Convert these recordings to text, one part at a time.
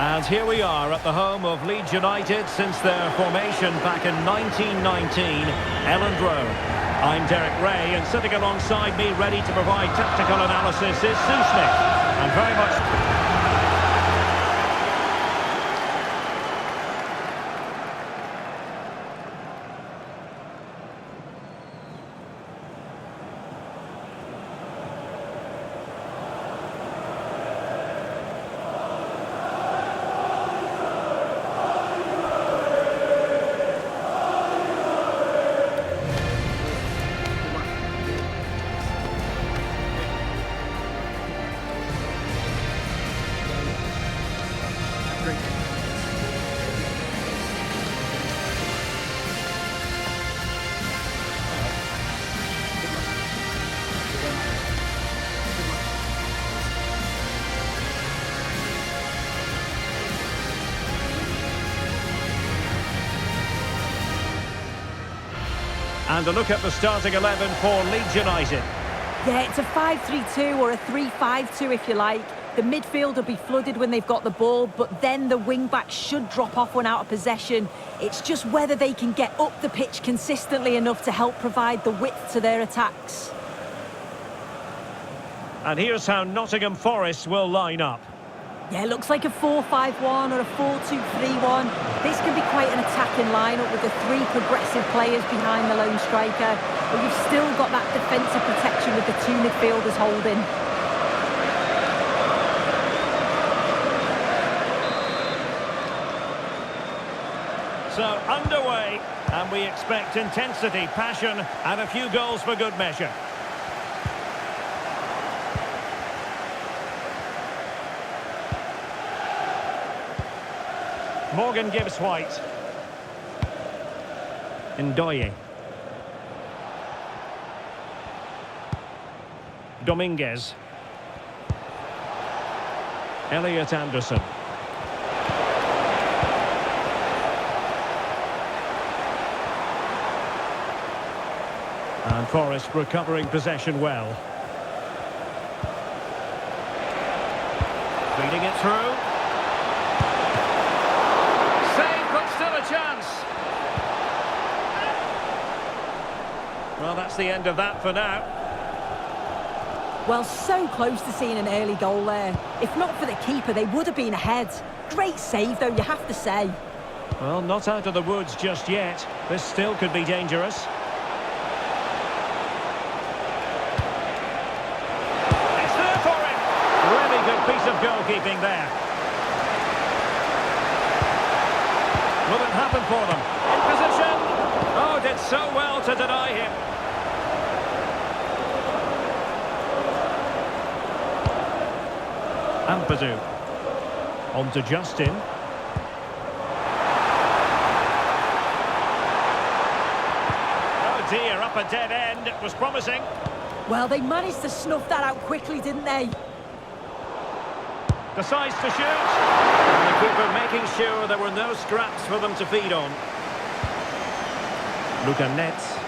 And here we are at the home of Leeds United since their formation back in 1919, Elland Road. I'm Derek Ray, and sitting alongside me, ready to provide tactical analysis, is Sue Smith. And very much... And a look at the starting 11 for Leeds United. Yeah, it's a 5-3-2 or a 3-5-2 if you like. The midfield will be flooded when they've got the ball, but then the wing-backs should drop off when out of possession. It's just whether they can get up the pitch consistently enough to help provide the width to their attacks. And here's how Nottingham Forest will line up. Yeah, it looks like a 4-5-1 or a 4-2-3-1. This can be quite an attacking lineup with the three progressive players behind the lone striker. But you've still got that defensive protection with the two midfielders holding. So, underway, and we expect intensity, passion, and a few goals for good measure. Morgan gives White. Ndoye. Dominguez. Elliot Anderson. And Forest recovering possession well. Feeding it through. Chance. Well, that's the end of that for now. Well, so close to seeing an early goal there. If not for the keeper, they would have been ahead. Great save, though, you have to say. Well, not out of the woods just yet. This still could be dangerous. It's there for him. Really good piece of goalkeeping there. Will it happen for them? In position! Oh, did so well to deny him. Ampadu. On to Justin. Oh dear, up a dead end. It was promising. Well, they managed to snuff that out quickly, didn't they? Decides to shoot. And the keeper making sure there were no scraps for them to feed on. Luca Netz.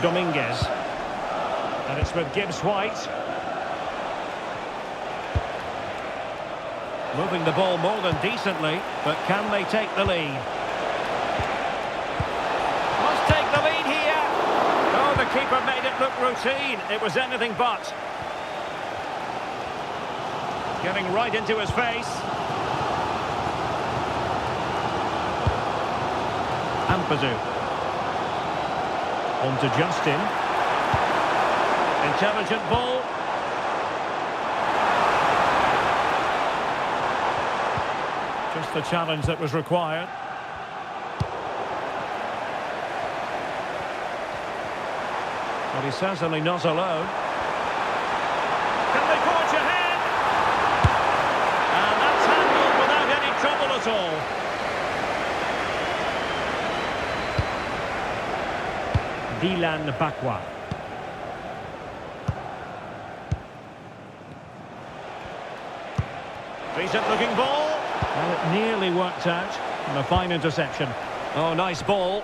Dominguez. And it's with Gibbs White. Moving the ball more than decently, but can they take the lead? Must take the lead here. Oh, the keeper made it look routine. It was anything but. Getting right into his face. Ampadu. On to Justin. Intelligent ball. Just the challenge that was required. But he's certainly not alone. Can they forge ahead? And that's handled without any trouble at all. Dylan Bakwa. Decent looking ball. Well, it nearly worked out. And a fine interception. Oh, nice ball.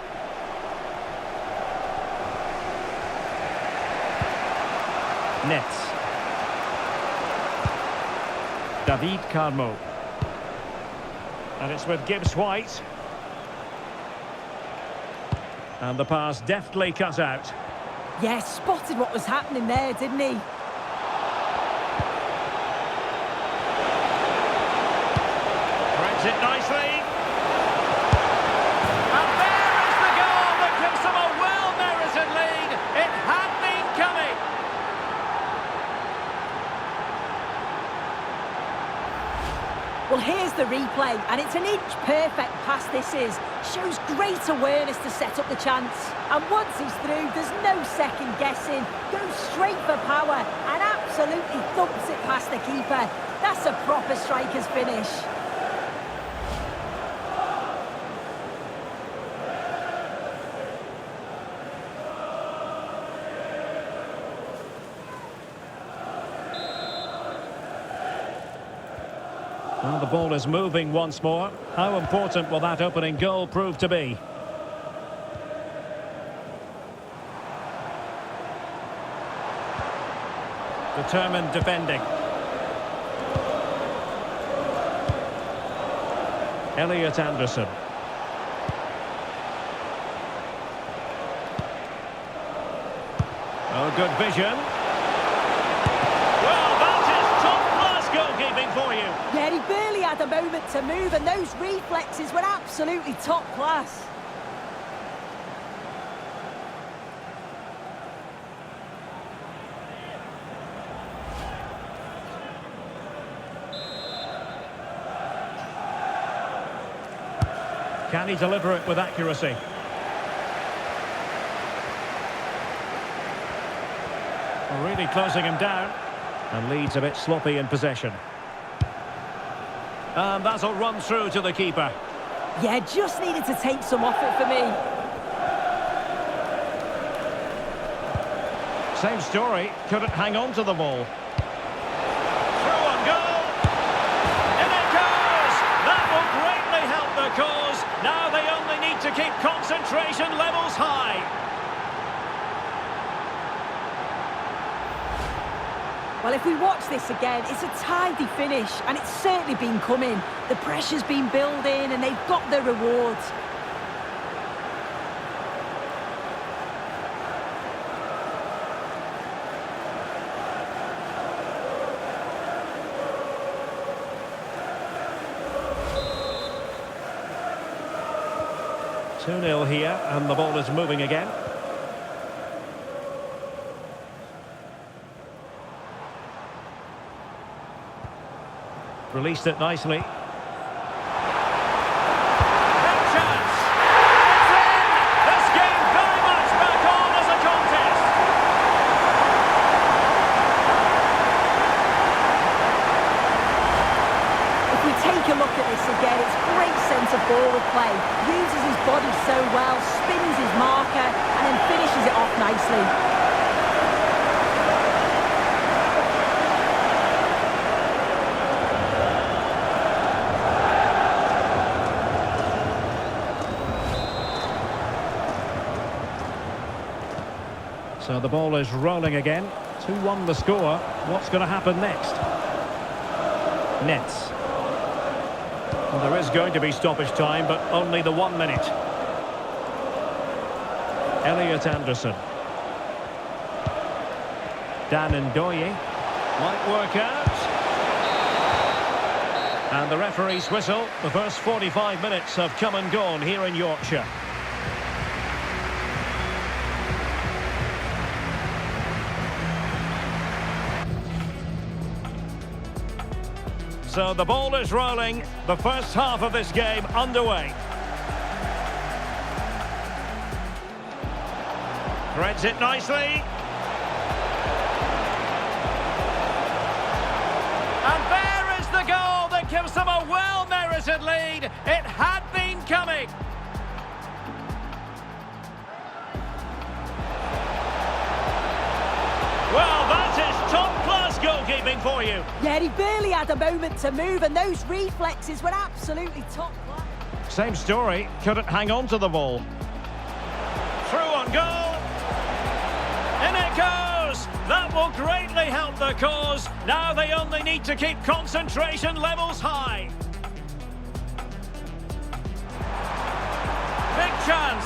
Netz. David Carmo. And it's with Gibbs White. And the pass deftly cut out. Yeah, spotted what was happening there, didn't he? Threads it nicely. And there is the goal that gives them a well-merited lead. It had been coming. Well, here's the replay, and it's an inch-perfect pass this is. Shows great awareness to set up the chance. And once he's through, there's no second guessing. Goes straight for power and absolutely thumps it past the keeper. That's a proper striker's finish. Well, the ball is moving once more. How important will that opening goal prove to be? Determined defending. Elliot Anderson. Oh, good vision. Well, that is top-class goalkeeping for you. Yeah, he barely had a moment to move, and those reflexes were absolutely top class. Can he deliver it with accuracy? Really closing him down. And Leeds a bit sloppy in possession. And that'll run through to the keeper. Yeah, just needed to take some off it for me. Same story, couldn't hang on to the ball. Through on goal. In it goes! That will greatly help the cause. Now they only need to keep concentration levels high. Well, if we watch this again, it's a tidy finish, and it's certainly been coming. The pressure's been building, and they've got their rewards. Two 2-0 here, and the ball is moving again. Released it nicely. Big chance! It's in! This game very much back on as a contest. If we take a look at this again, it's great centre-forward play. Uses his body so well, spins his marker, and then finishes it off nicely. So the ball is rolling again. 2-1 the score. What's going to happen next? Nets. Well, there is going to be stoppage time, but only the 1 minute. Elliot Anderson. Dan Ndoye. Might work out. And the referee's whistle. The first 45 minutes have come and gone here in Yorkshire. So the ball is rolling, the first half of this game underway. Threads it nicely. And there is the goal that gives them a well-merited lead. It had been coming. Well, that is top-class goalkeeping for you. Yeah, he barely had a moment to move, and those reflexes were absolutely top class. Same story, couldn't hang on to the ball. Through on goal. In it goes. That will greatly help the cause. Now they only need to keep concentration levels high. big chance.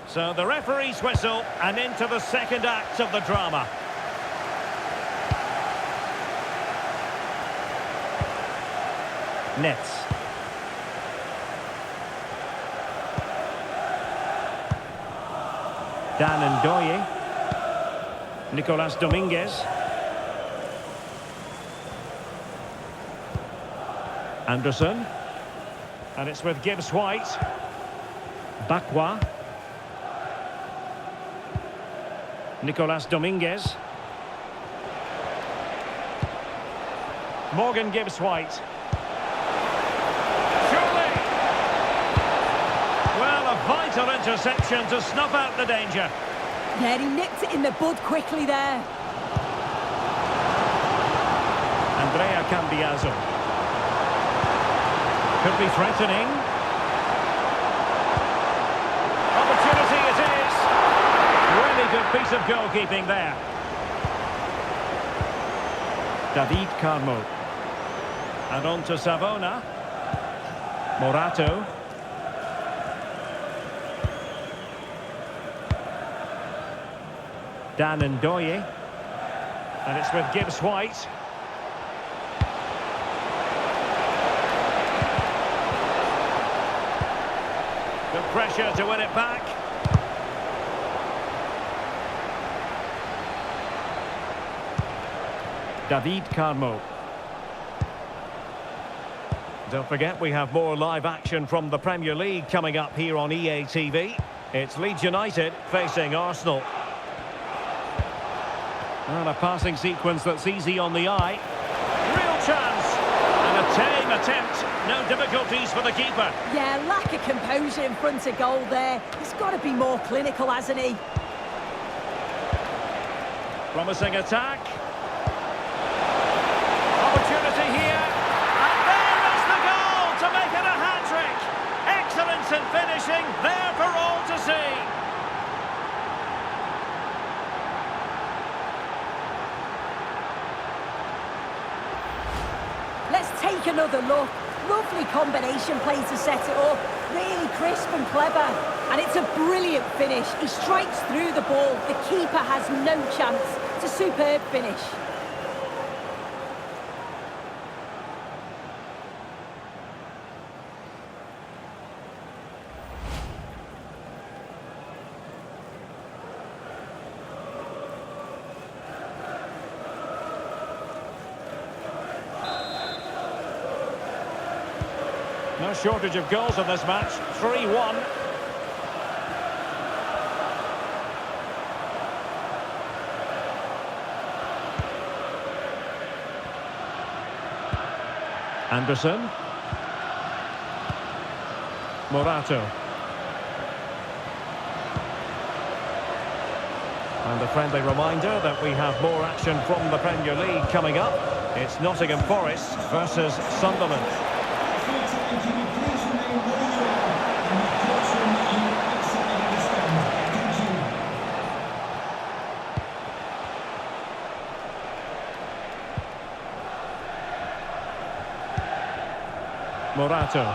So the referee's whistle, and into the second act of the drama. Nets. Dan Ndoye. Nicolas Dominguez. Anderson. And it's with Gibbs White. Bakwa. Nicolas Dominguez. Morgan Gibbs White. Surely! Well, a vital interception to snuff out the danger. Yeah, he nipped it in the bud quickly there. Andrea Cambiaso. Could be threatening. Opportunity it is. Really good piece of goalkeeping there. David Carmo. And on to Savona. Morato. Dan Ndoye. And it's with Gibbs White. Good pressure to win it back. David Carmo. Don't forget, we have more live action from the Premier League coming up here on EA TV. It's Leeds United facing Arsenal. And a passing sequence that's easy on the eye. Real chance. And a tame attempt. No difficulties for the keeper. Yeah, lack of composure in front of goal there. He's got to be more clinical, hasn't he? Promising attack. Opportunity here. And there is the goal to make it a hat-trick. Excellence in finishing, there for all to see. Let's take another look. Lovely combination play to set it up. Really crisp and clever. And it's a brilliant finish. He strikes through the ball. The keeper has no chance. It's a superb finish. No shortage of goals in this match. 3-1. Anderson. Morato. And a friendly reminder that we have more action from the Premier League coming up. It's Nottingham Forest versus Sunderland. Morato.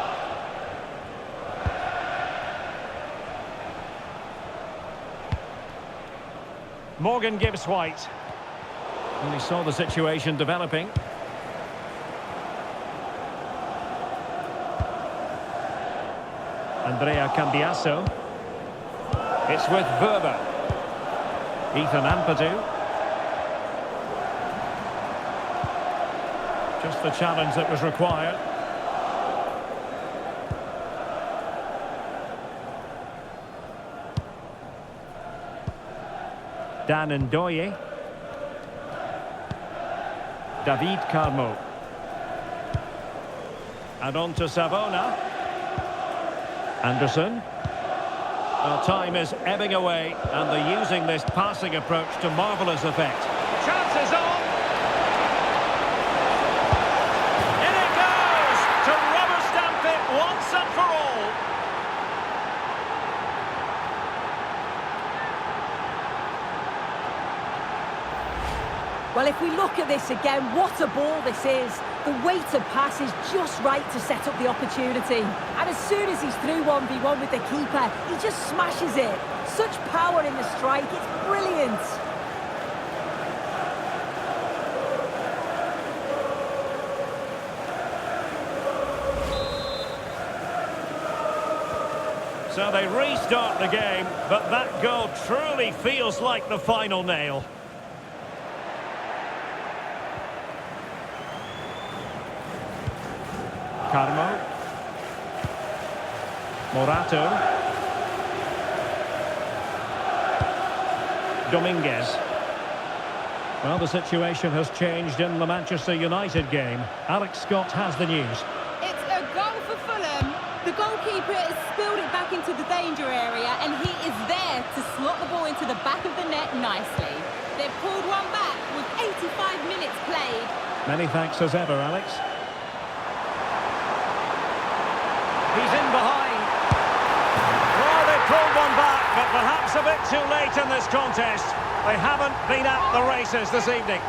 Morgan Gibbs White. And he saw the situation developing. Andrea Cambiaso. It's with Verba. Ethan Ampadu. Just the challenge that was required. Dan Ndoye. David Carmo. And on to Savona. Anderson. Well, time is ebbing away, and they're using this passing approach to marvellous effect. Chances on! In it goes! To rubber stamp it once and for all! Well, if we look at this again, what a ball this is. The weighted pass is just right to set up the opportunity. And as soon as he's through 1v1 with the keeper, he just smashes it. Such power in the strike, it's brilliant. So they restart the game, but that goal truly feels like the final nail. Carmo. Morato. Dominguez. Well, the situation has changed in the Manchester United game. Alex Scott has the news. It's a goal for Fulham. The goalkeeper has spilled it back into the danger area, and he is there to slot the ball into the back of the net nicely. They've pulled one back with 85 minutes played. Many thanks as ever, Alex. He's in behind. Well, they pulled one back, but perhaps a bit too late in this contest. They haven't been at the races this evening.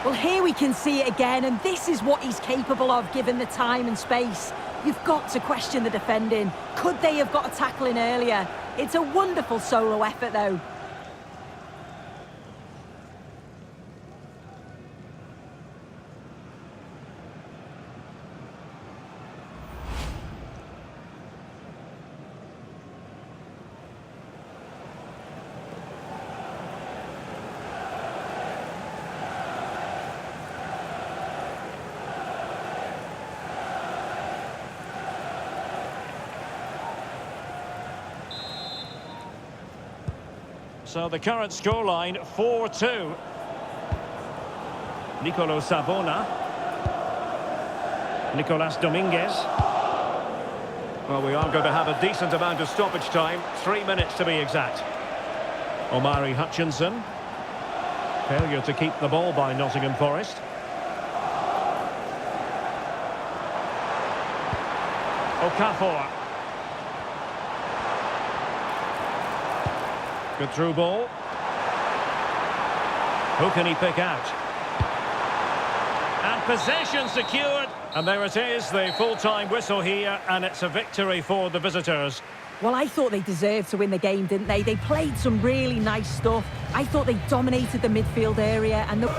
Well, here we can see it again, and this is what he's capable of given the time and space. You've got to question the defending. Could they have got a tackle in earlier? It's a wonderful solo effort, though. So the current scoreline, 4-2. Nicolo Savona. Nicolas Dominguez. Well, we are going to have a decent amount of stoppage time. 3 minutes to be exact. Omari Hutchinson. Failure to keep the ball by Nottingham Forest. Okafor. Good through ball. Who can he pick out? And possession secured. And there it is, the full-time whistle here, and it's a victory for the visitors. Well, I thought they deserved to win the game, didn't they? They played some really nice stuff. I thought they dominated the midfield area and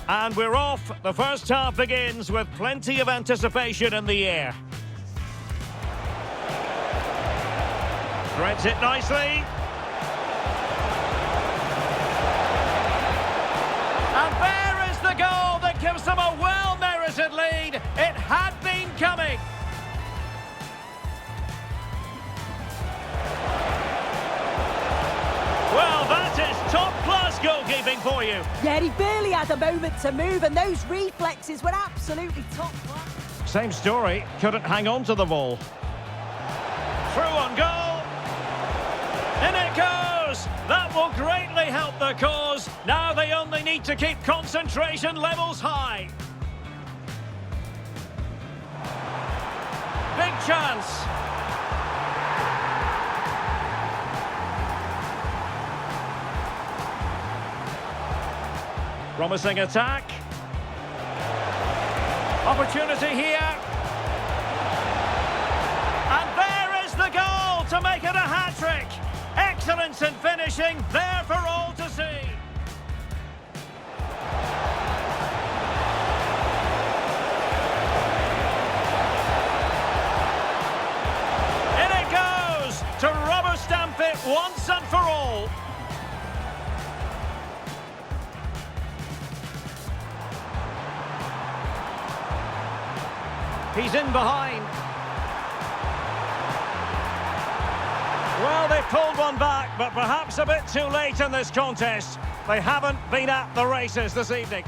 And we're off. The first half begins with plenty of anticipation in the air. Threads it nicely. And there is the goal that gives them a well-merited lead. It had been coming. Well, that is top-class goalkeeping for you. yeah, he barely had a moment to move, and those reflexes were absolutely top class. Same story, couldn't hang on to the ball. Through on goal. In it goes! That will greatly help the cause. Now they only need to keep concentration levels high. Big chance. Promising attack. Opportunity here. And there is the goal to make it a hat-trick. Excellence in finishing, there for all to see. In it goes, to rubber stamp it once and for all. He's in behind. Well, they pulled one back, but perhaps a bit too late in this contest. They haven't been at the races this evening.